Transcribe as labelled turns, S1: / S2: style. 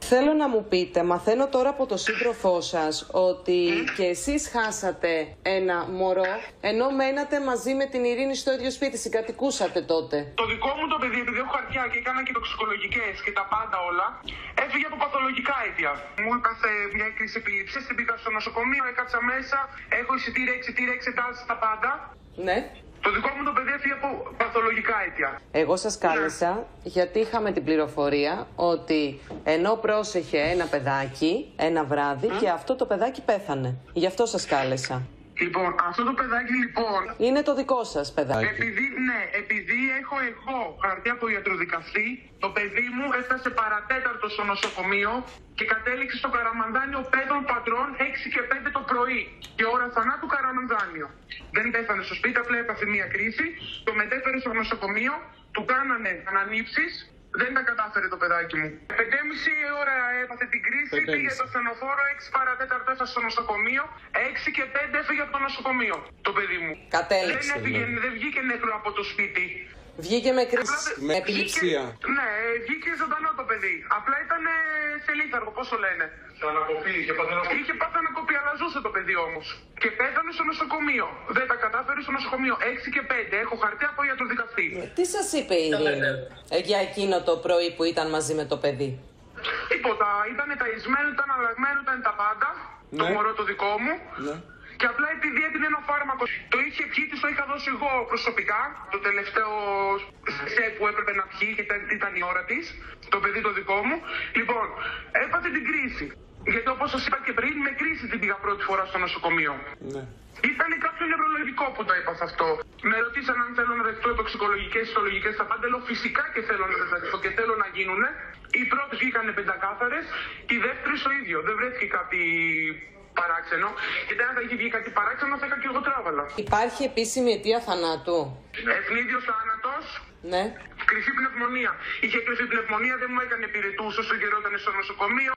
S1: Θέλω να μου πείτε, μαθαίνω τώρα από τον σύντροφό σας ότι και εσείς χάσατε ένα μωρό, ενώ μένατε μαζί με την Ειρήνη στο ίδιο σπίτι, συγκατοικούσατε τότε.
S2: Το δικό μου το παιδί, επειδή έχω χαρτιά και έκανα και τοξικολογικές και τα πάντα όλα, έφυγε από παθολογικά αίτια. Μου έπαθε μια κρίση επιλήψης, την πήγα στο νοσοκομείο, έκατσα μέσα, έχω εισιτήρια, εξετάσεις, τα πάντα.
S1: Ναι.
S2: Το δικό μου το παιδί έφυγε από παθολογικά αίτια.
S1: Εγώ σας κάλεσα γιατί είχαμε την πληροφορία ότι ενώ πρόσεχε ένα παιδάκι ένα βράδυ και αυτό το παιδάκι πέθανε. Γι' αυτό σας κάλεσα.
S2: Λοιπόν, αυτό το παιδάκι λοιπόν...
S1: Είναι το δικό σας παιδάκι.
S2: Επειδή έχω εγώ χαρτί από ιατροδικαστή, το παιδί μου έφτασε παρατέταρτο στο νοσοκομείο και κατέληξε στο Καραμανδάνιο Πέδων Πατρών 6 και 5 το πρωί. Και ώρα θανάτου Καραμανδάνιο. Δεν πέθανε στο σπίτι, απλά έπαθε μία κρίση, το μετέφερε στο νοσοκομείο, του κάνανε ανανύψεις. Δεν τα κατάφερε το παιδάκι μου. 5,5 ώρα έπαθε την κρίση, πήγε στο στενοφόρο, 6 παρατέταρτο έφτασε στο νοσοκομείο, 6 και 5 έφυγε από το νοσοκομείο το παιδί μου.
S1: Κατέληξε.
S2: Δεν βγήκε νεκρό από το σπίτι.
S1: Βγήκε με κρίση, με επιληψία.
S2: Ναι, βγήκε ζωντανό το παιδί. Απλά ήταν σε λίθαργο, πώς το λένε. Σε ανακοπή, είχε πάθει ανακοπή, αλλά ζούσε το παιδί όμως. Και πέθανε στο νοσοκομείο. Δεν τα κατάφερε στο νοσοκομείο. 6 και 5. Έχω χαρτί από ιατροδικαστή.
S1: Τι σας είπε η Ειρήνη για εκείνο το πρωί που ήταν μαζί με το παιδί?
S2: Τίποτα. Ήταν ταϊσμένο, ήταν αλλαγμένο, ήταν τα πάντα. Ναι. Το μωρό το δικό μου. Ναι. Και απλά επειδή έπινε ένα φάρμακο, το είχε πιει, της το είχα δώσει εγώ προσωπικά, το τελευταίο σε που έπρεπε να πιει και ήταν η ώρα της, το παιδί το δικό μου. Λοιπόν, έπαθε την κρίση. Γιατί όπως σας είπα και πριν, με κρίση την πήγα πρώτη φορά στο νοσοκομείο. Ναι. Ήταν κάποιο νευρολογικό που το έπαθε αυτό. Με ρωτήσαν αν θέλω να δεχτώ τοξικολογικές, ιστολογικές, τα πάντα. Λέω φυσικά και θέλω να δεχτώ και θέλω να γίνουνε. Οι πρώτες βγήκανε πεντακάθαρες, οι δεύτερες το ίδιο. Δεν βρέθηκε κάτι παράξενο. Και αν θα είχε βγει κάτι παράξενο, θα είχα και εγώ τράβαλα.
S1: Υπάρχει επίσημη αιτία θανάτου?
S2: Ευνίδιος θάνατος.
S1: Ναι.
S2: Κρυφή πνευμονία. Είχε κρυφή πνευμονία, δεν μου έκανε πυρετούς όσο καιρό ήταν στο νοσοκομείο.